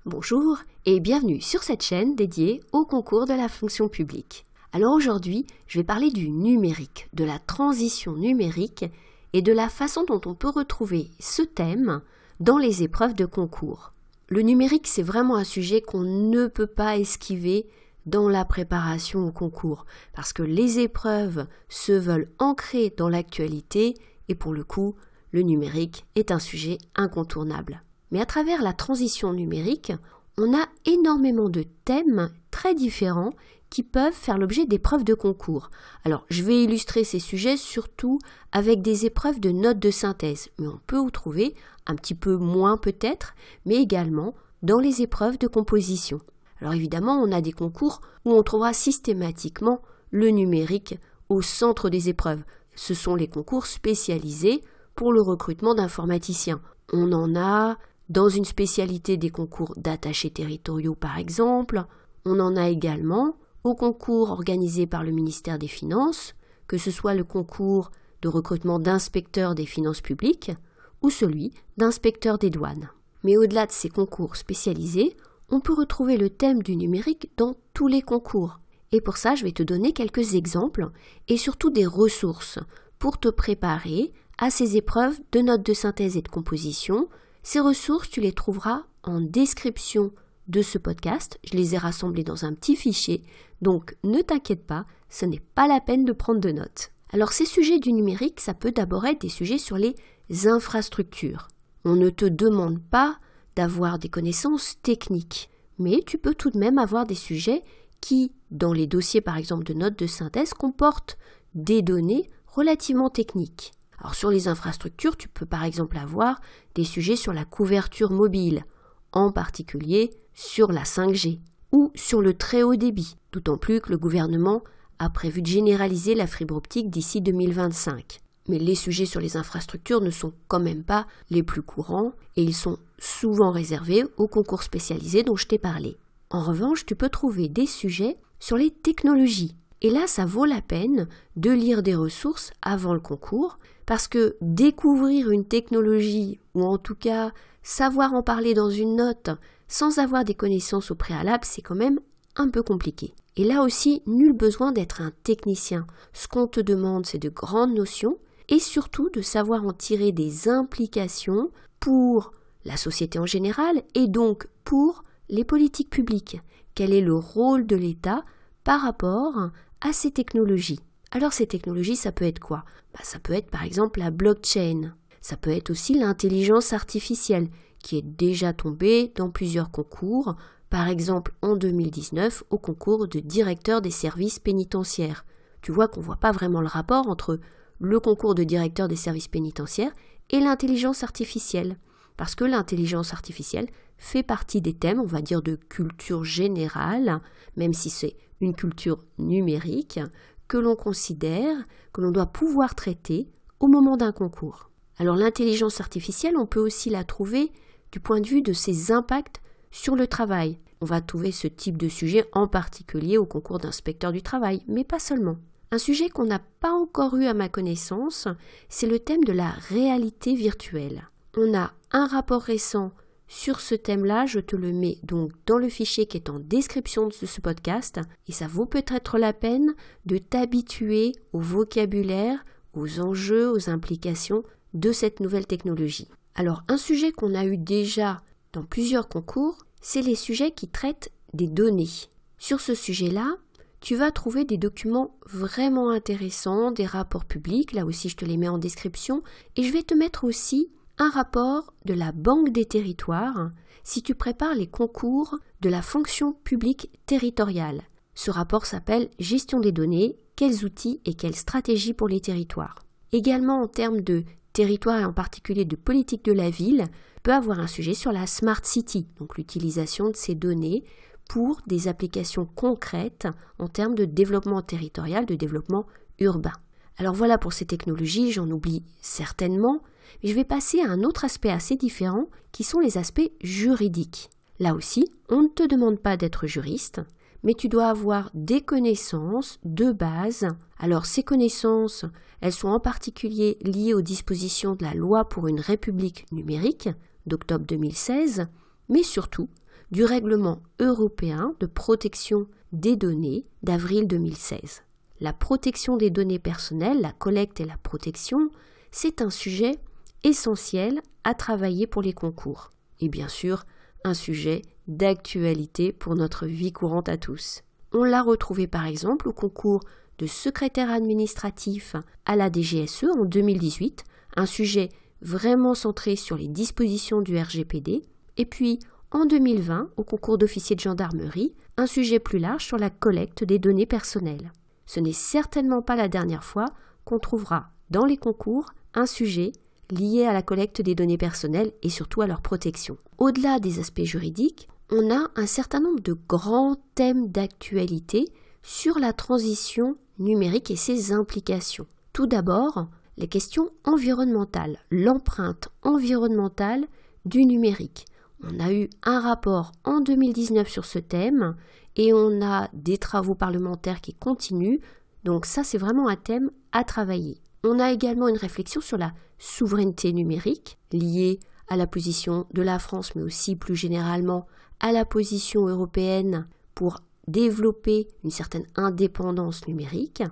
Bonjour et bienvenue sur cette chaîne dédiée au concours de la fonction publique. Alors aujourd'hui, je vais parler du numérique, de la transition numérique et de la façon dont on peut retrouver ce thème dans les épreuves de concours. Le numérique, c'est vraiment un sujet qu'on ne peut pas esquiver dans la préparation au concours, parce que les épreuves se veulent ancrées dans l'actualité et pour le coup, le numérique est un sujet incontournable. Mais à travers la transition numérique, on a énormément de thèmes très différents qui peuvent faire l'objet d'épreuves de concours. Alors, je vais illustrer ces sujets surtout avec des épreuves de notes de synthèse, mais on peut y trouver un petit peu moins peut-être, mais également dans les épreuves de composition. Alors évidemment, on a des concours où on trouvera systématiquement le numérique au centre des épreuves. Ce sont les concours spécialisés pour le recrutement d'informaticiens. On en a dans une spécialité des concours d'attachés territoriaux par exemple. On en a également au concours organisé par le ministère des Finances, que ce soit le concours de recrutement d'inspecteurs des finances publiques ou celui d'inspecteurs des douanes. Mais au-delà de ces concours spécialisés, on peut retrouver le thème du numérique dans tous les concours. Et pour ça, je vais te donner quelques exemples et surtout des ressources pour te préparer à ces épreuves de notes de synthèse et de composition. Ces ressources, tu les trouveras en description de ce podcast. Je les ai rassemblées dans un petit fichier, donc ne t'inquiète pas, ce n'est pas la peine de prendre de notes. Alors ces sujets du numérique, ça peut d'abord être des sujets sur les infrastructures. On ne te demande pas d'avoir des connaissances techniques, mais tu peux tout de même avoir des sujets qui, dans les dossiers par exemple de notes de synthèse, comportent des données relativement techniques. Alors sur les infrastructures, tu peux par exemple avoir des sujets sur la couverture mobile, en particulier sur la 5G ou sur le très haut débit, d'autant plus que le gouvernement a prévu de généraliser la fibre optique d'ici 2025. Mais les sujets sur les infrastructures ne sont quand même pas les plus courants et ils sont souvent réservés aux concours spécialisés dont je t'ai parlé. En revanche, tu peux trouver des sujets sur les technologies. Et là, ça vaut la peine de lire des ressources avant le concours, parce que découvrir une technologie, ou en tout cas savoir en parler dans une note sans avoir des connaissances au préalable, c'est quand même un peu compliqué. Et là aussi, nul besoin d'être un technicien. Ce qu'on te demande, c'est de grandes notions et surtout de savoir en tirer des implications pour la société en général et donc pour les politiques publiques. Quel est le rôle de l'État par rapport à ces technologies? Alors ces technologies, ça peut être quoi? Ça peut être par exemple la blockchain. Ça peut être aussi l'intelligence artificielle qui est déjà tombée dans plusieurs concours, par exemple en 2019 au concours de directeur des services pénitentiaires. Tu vois qu'on ne voit pas vraiment le rapport entre le concours de directeur des services pénitentiaires et l'intelligence artificielle. Parce que l'intelligence artificielle fait partie des thèmes, on va dire, de culture générale, même si c'est une culture numérique, que l'on considère, que l'on doit pouvoir traiter au moment d'un concours. Alors l'intelligence artificielle, on peut aussi la trouver du point de vue de ses impacts sur le travail. On va trouver ce type de sujet en particulier au concours d'inspecteur du travail, mais pas seulement. Un sujet qu'on n'a pas encore eu à ma connaissance, c'est le thème de la réalité virtuelle. On a un rapport récent sur ce thème-là, je te le mets donc dans le fichier qui est en description de ce podcast et ça vaut peut-être la peine de t'habituer au vocabulaire, aux enjeux, aux implications de cette nouvelle technologie. Alors un sujet qu'on a eu déjà dans plusieurs concours, c'est les sujets qui traitent des données. Sur ce sujet-là, tu vas trouver des documents vraiment intéressants, des rapports publics, là aussi je te les mets en description, et je vais te mettre aussi un rapport de la Banque des territoires si tu prépares les concours de la fonction publique territoriale. Ce rapport s'appelle « Gestion des données, quels outils et quelles stratégies pour les territoires ». Également en termes de territoire et en particulier de politique de la ville, peut avoir un sujet sur la Smart City, donc l'utilisation de ces données pour des applications concrètes en termes de développement territorial, de développement urbain. Alors voilà pour ces technologies, j'en oublie certainement, mais je vais passer à un autre aspect assez différent qui sont les aspects juridiques. Là aussi, on ne te demande pas d'être juriste, mais tu dois avoir des connaissances de base. Alors ces connaissances, elles sont en particulier liées aux dispositions de la loi pour une république numérique d'octobre 2016, mais surtout du règlement européen de protection des données d'avril 2016. La protection des données personnelles, la collecte et la protection, c'est un sujet essentiel à travailler pour les concours. Et bien sûr, un sujet d'actualité pour notre vie courante à tous. On l'a retrouvé par exemple au concours de secrétaire administratif à la DGSE en 2018, un sujet vraiment centré sur les dispositions du RGPD, et puis en 2020 au concours d'officier de gendarmerie, un sujet plus large sur la collecte des données personnelles. Ce n'est certainement pas la dernière fois qu'on trouvera dans les concours un sujet lié à la collecte des données personnelles et surtout à leur protection. Au-delà des aspects juridiques, on a un certain nombre de grands thèmes d'actualité sur la transition numérique et ses implications. Tout d'abord, les questions environnementales, l'empreinte environnementale du numérique. On a eu un rapport en 2019 sur ce thème et on a des travaux parlementaires qui continuent, donc ça c'est vraiment un thème à travailler. On a également une réflexion sur la souveraineté numérique liée à la position de la France, mais aussi plus généralement à la position européenne pour développer une certaine indépendance numérique.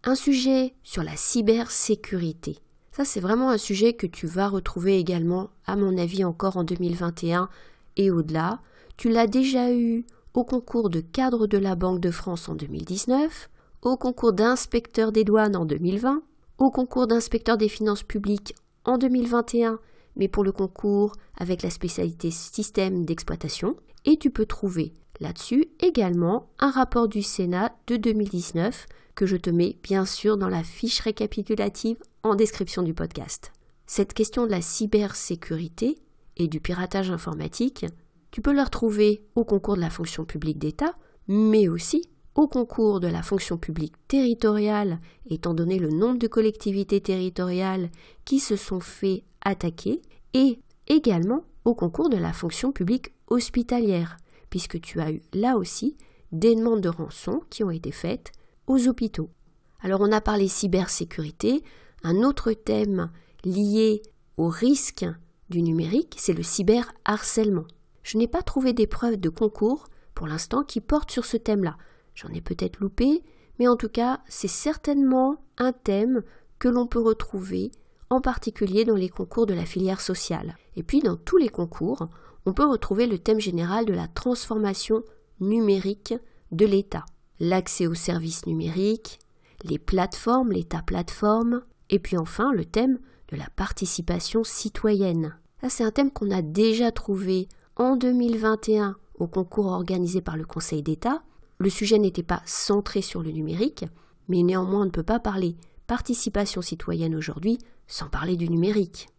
Un sujet sur la cybersécurité. Ça, c'est vraiment un sujet que tu vas retrouver également, à mon avis, encore en 2021 et au-delà. Tu l'as déjà eu au concours de cadre de la Banque de France en 2019, au concours d'inspecteur des douanes en 2020, au concours d'inspecteur des finances publiques en 2021, mais pour le concours avec la spécialité système d'exploitation. Et tu peux trouver là-dessus également un rapport du Sénat de 2019 que je te mets bien sûr dans la fiche récapitulative en description du podcast. Cette question de la cybersécurité et du piratage informatique, tu peux la retrouver au concours de la fonction publique d'État, mais aussi au concours de la fonction publique territoriale, étant donné le nombre de collectivités territoriales qui se sont fait attaquer, et également au concours de la fonction publique hospitalière, puisque tu as eu là aussi des demandes de rançon qui ont été faites aux hôpitaux. Alors on a parlé cybersécurité, un autre thème lié au risque du numérique, c'est le cyberharcèlement. Je n'ai pas trouvé d'épreuve de concours pour l'instant qui porte sur ce thème-là. J'en ai peut-être loupé, mais en tout cas, c'est certainement un thème que l'on peut retrouver, en particulier dans les concours de la filière sociale. Et puis, dans tous les concours, on peut retrouver le thème général de la transformation numérique de l'État. L'accès aux services numériques, les plateformes, l'État plateforme, et puis enfin le thème de la participation citoyenne. Ça, c'est un thème qu'on a déjà trouvé en 2021 au concours organisé par le Conseil d'État. Le sujet n'était pas centré sur le numérique, mais néanmoins on ne peut pas parler participation citoyenne aujourd'hui sans parler du numérique.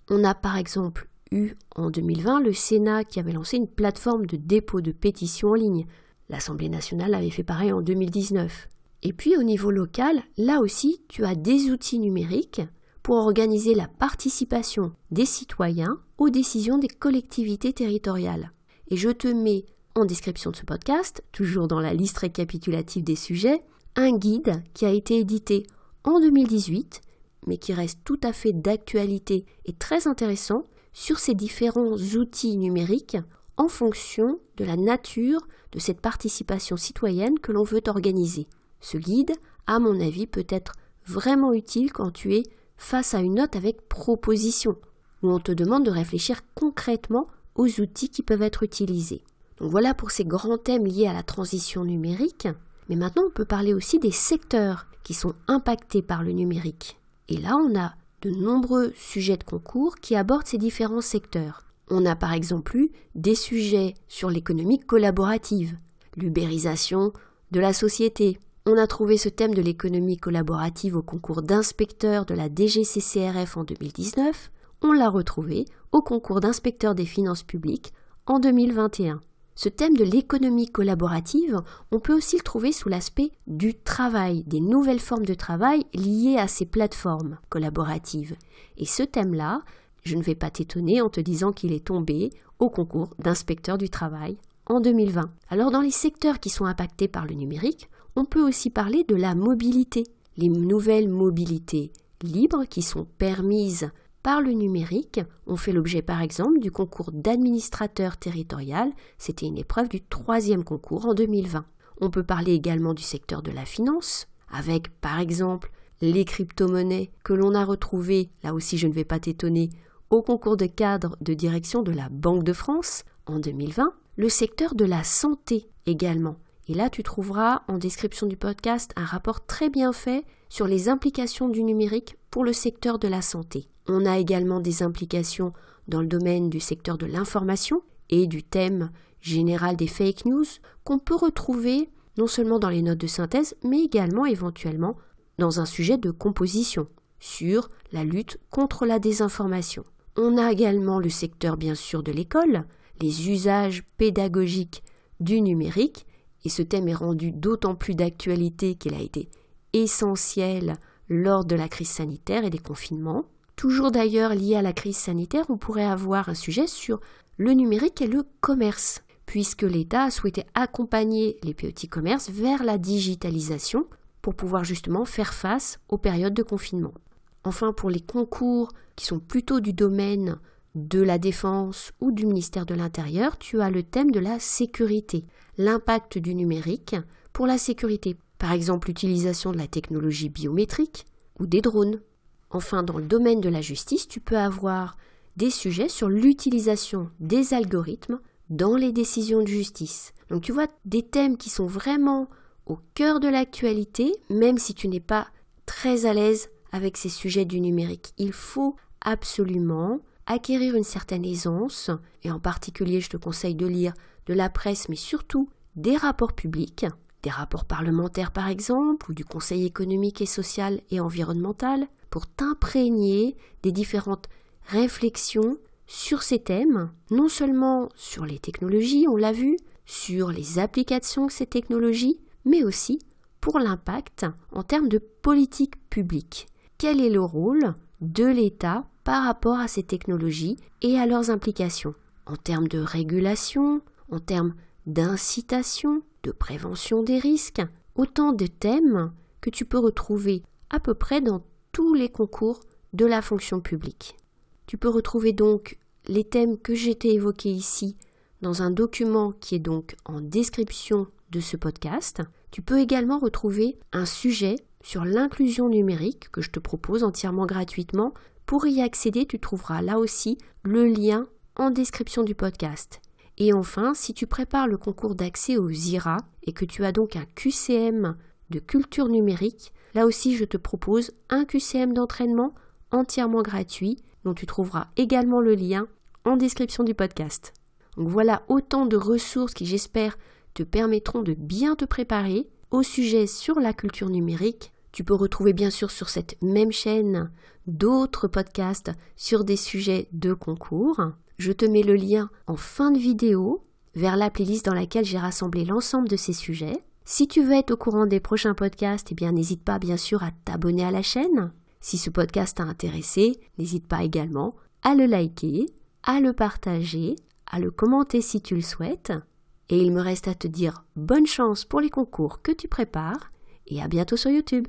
On a par exemple eu en 2020 le Sénat qui avait lancé une plateforme de dépôt de pétitions en ligne. L'Assemblée nationale avait fait pareil en 2019. Et puis au niveau local, là aussi tu as des outils numériques pour organiser la participation des citoyens aux décisions des collectivités territoriales. Et je te mets en description de ce podcast, toujours dans la liste récapitulative des sujets, un guide qui a été édité en 2018, mais qui reste tout à fait d'actualité et très intéressant sur ces différents outils numériques en fonction de la nature de cette participation citoyenne que l'on veut organiser. Ce guide, à mon avis, peut être vraiment utile quand tu es face à une note avec proposition, où on te demande de réfléchir concrètement aux outils qui peuvent être utilisés. Donc voilà pour ces grands thèmes liés à la transition numérique, mais maintenant on peut parler aussi des secteurs qui sont impactés par le numérique. Et là on a de nombreux sujets de concours qui abordent ces différents secteurs. On a par exemple eu des sujets sur l'économie collaborative, l'ubérisation de la société. On a trouvé ce thème de l'économie collaborative au concours d'inspecteur de la DGCCRF en 2019. On l'a retrouvé au concours d'inspecteur des finances publiques en 2021. Ce thème de l'économie collaborative, on peut aussi le trouver sous l'aspect du travail, des nouvelles formes de travail liées à ces plateformes collaboratives. Et ce thème-là, je ne vais pas t'étonner en te disant qu'il est tombé au concours d'inspecteur du travail en 2020. Alors dans les secteurs qui sont impactés par le numérique, on peut aussi parler de la mobilité. Les nouvelles mobilités libres qui sont permises par le numérique ont fait l'objet par exemple du concours d'administrateur territorial, c'était une épreuve du 3e concours en 2020. On peut parler également du secteur de la finance, avec par exemple les crypto-monnaies que l'on a retrouvées, là aussi je ne vais pas t'étonner, au concours de cadre de direction de la Banque de France en 2020, le secteur de la santé également. Et là, tu trouveras en description du podcast un rapport très bien fait sur les implications du numérique pour le secteur de la santé. On a également des implications dans le domaine du secteur de l'information et du thème général des fake news qu'on peut retrouver non seulement dans les notes de synthèse, mais également éventuellement dans un sujet de composition sur la lutte contre la désinformation. On a également le secteur bien sûr de l'école, les usages pédagogiques du numérique, et ce thème est rendu d'autant plus d'actualité qu'il a été essentiel lors de la crise sanitaire et des confinements. Toujours d'ailleurs lié à la crise sanitaire, on pourrait avoir un sujet sur le numérique et le commerce, puisque l'État a souhaité accompagner les petits commerces vers la digitalisation pour pouvoir justement faire face aux périodes de confinement. Enfin, pour les concours qui sont plutôt du domaine de la défense ou du ministère de l'Intérieur, tu as le thème de la sécurité, l'impact du numérique pour la sécurité, par exemple l'utilisation de la technologie biométrique ou des drones. Enfin, dans le domaine de la justice, tu peux avoir des sujets sur l'utilisation des algorithmes dans les décisions de justice. Donc tu vois, des thèmes qui sont vraiment au cœur de l'actualité, même si tu n'es pas très à l'aise avec ces sujets du numérique. Il faut absolument acquérir une certaine aisance, et en particulier je te conseille de lire de la presse, mais surtout des rapports publics, des rapports parlementaires par exemple, ou du Conseil économique et social et environnemental, pour t'imprégner des différentes réflexions sur ces thèmes, non seulement sur les technologies, on l'a vu, sur les applications de ces technologies, mais aussi pour l'impact en termes de politique publique. Quel est le rôle de l'État par rapport à ces technologies et à leurs implications, en termes de régulation, en termes d'incitation, de prévention des risques, autant de thèmes que tu peux retrouver à peu près dans tous les concours de la fonction publique. Tu peux retrouver donc les thèmes que j'ai évoqués ici dans un document qui est donc en description de ce podcast. Tu peux également retrouver un sujet sur l'inclusion numérique que je te propose entièrement gratuitement. Pour y accéder, tu trouveras là aussi le lien en description du podcast. Et enfin, si tu prépares le concours d'accès aux IRA et que tu as donc un QCM de culture numérique, là aussi je te propose un QCM d'entraînement entièrement gratuit dont tu trouveras également le lien en description du podcast. Donc voilà autant de ressources qui j'espère te permettront de bien te préparer au sujet sur la culture numérique. Tu peux retrouver bien sûr sur cette même chaîne d'autres podcasts sur des sujets de concours. Je te mets le lien en fin de vidéo vers la playlist dans laquelle j'ai rassemblé l'ensemble de ces sujets. Si tu veux être au courant des prochains podcasts, eh bien n'hésite pas bien sûr à t'abonner à la chaîne. Si ce podcast t'a intéressé, n'hésite pas également à le liker, à le partager, à le commenter si tu le souhaites. Et il me reste à te dire bonne chance pour les concours que tu prépares et à bientôt sur YouTube.